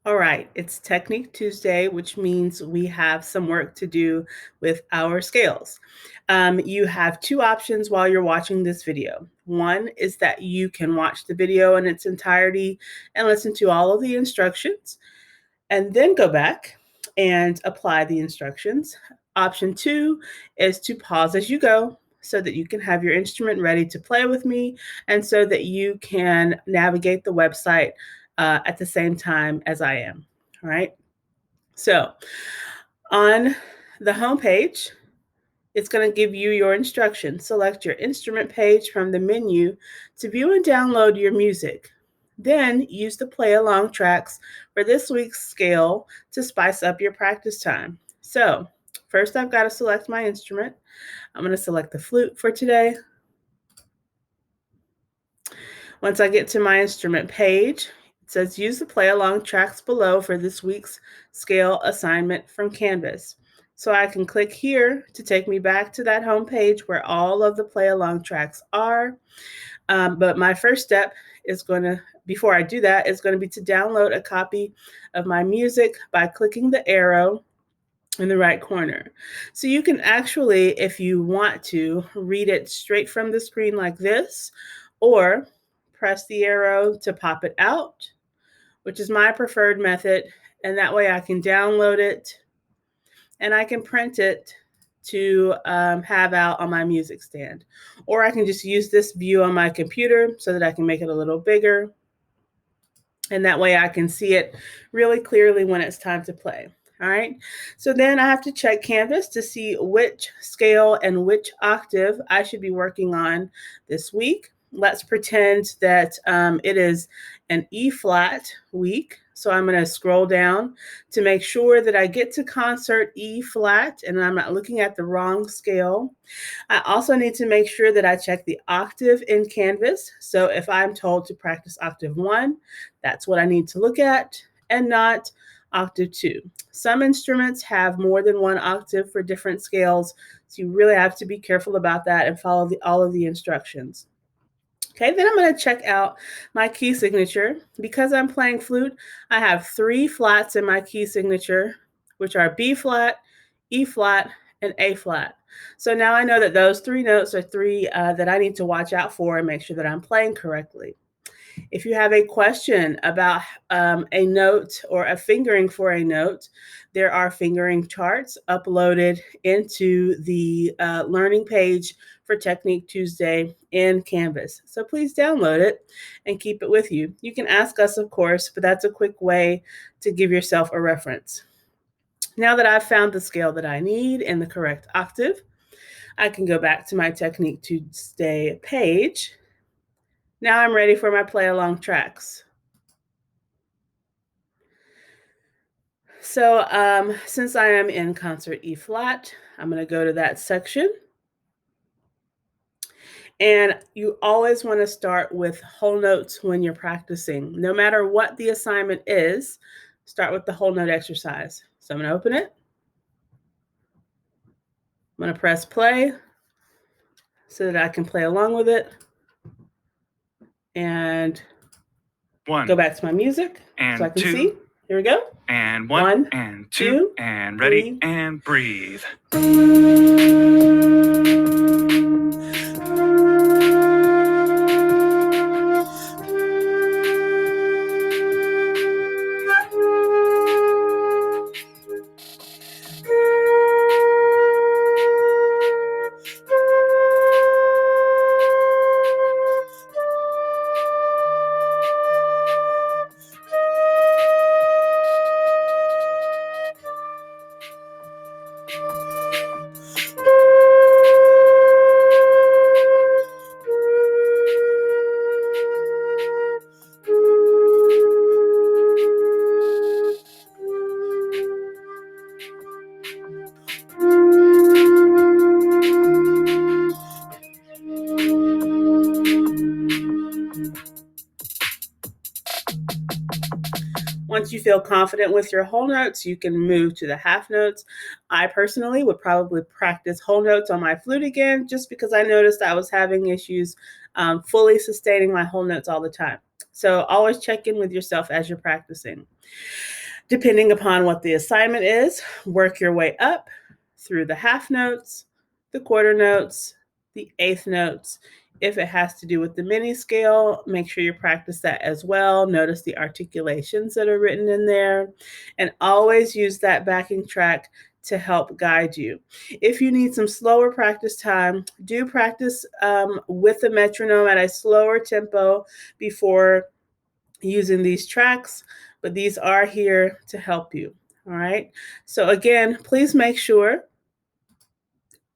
All right, it's Technique Tuesday, which means we have some work to do with our scales. You have two options while you're watching this video. One is that you can watch the video in its entirety and listen to all of the instructions, and then go back and apply the instructions. Option two is to pause as you go so that you can have your instrument ready to play with me and so that you can navigate the website at the same time as I am. All right. So on the home page, it's going to give you your instructions. Select your instrument page from the menu to view and download your music. Then use the play along tracks for this week's scale to spice up your practice time. So first I've got to select my instrument. I'm going to select the flute for today. Once I get to my instrument page, it says use the play along tracks below for this week's scale assignment from Canvas. So I can click here to take me back to that home page where all of the play along tracks are. But my first step is before I do that, is going to be to download a copy of my music by clicking the arrow in the right corner. So you can actually, if you want to, read it straight from the screen like this, or press the arrow to pop it out, which is my preferred method. And that way I can download it and I can print it to have out on my music stand. Or I can just use this view on my computer so that I can make it a little bigger. And that way I can see it really clearly when it's time to play. All right, so then I have to check Canvas to see which scale and which octave I should be working on this week. Let's pretend that it is an E flat week. So I'm going to scroll down to make sure that I get to concert E flat and I'm not looking at the wrong scale. I also need to make sure that I check the octave in Canvas. So if I'm told to practice octave 1, that's what I need to look at and not octave 2. Some instruments have more than one octave for different scales, so you really have to be careful about that and follow all of the instructions. Okay, then I'm going to check out my key signature. Because I'm playing flute, I have 3 flats in my key signature, which are B flat, E flat, and A flat. So now I know that those 3 notes are 3 that I need to watch out for and make sure that I'm playing correctly. If you have a question about a note or a fingering for a note, there are fingering charts uploaded into the learning page for Technique Tuesday in Canvas. So please download it and keep it with you. You can ask us, of course, but that's a quick way to give yourself a reference. Now that I've found the scale that I need in the correct octave, I can go back to my Technique Tuesday page. Now I'm ready for my play along tracks. So since I am in concert E flat, I'm going to go to that section. And you always want to start with whole notes when you're practicing. No matter what the assignment is, start with the whole note exercise. So I'm going to open it. I'm going to press play so that I can play along with it. And go back to my music so I can see. Here we go. And one and two, and ready, 3. and breathe. Once you feel confident with your whole notes, you can move to the half notes. I personally would probably practice whole notes on my flute again, just because I noticed I was having issues fully sustaining my whole notes all the time. So always check in with yourself as you're practicing. Depending upon what the assignment is, work your way up through the half notes, the quarter notes, the eighth notes. If it has to do with the mini scale, make sure you practice that as well. Notice the articulations that are written in there, and always use that backing track to help guide you. If you need some slower practice time, do practice with the metronome at a slower tempo before using these tracks, but these are here to help you. All right. So again, please make sure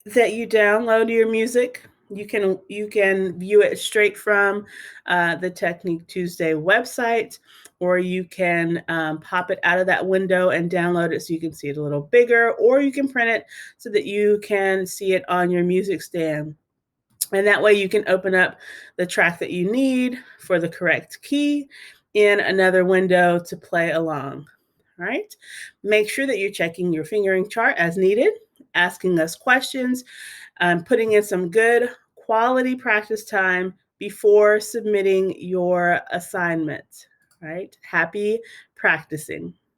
that you download your music. You can view it straight from the Technique Tuesday website, or you can pop it out of that window and download it so you can see it a little bigger, or you can print it so that you can see it on your music stand. And that way you can open up the track that you need for the correct key in another window to play along. All right. Make sure that you're checking your fingering chart as needed, asking us questions, putting in some good quality practice time before submitting your assignment. Right. Happy practicing.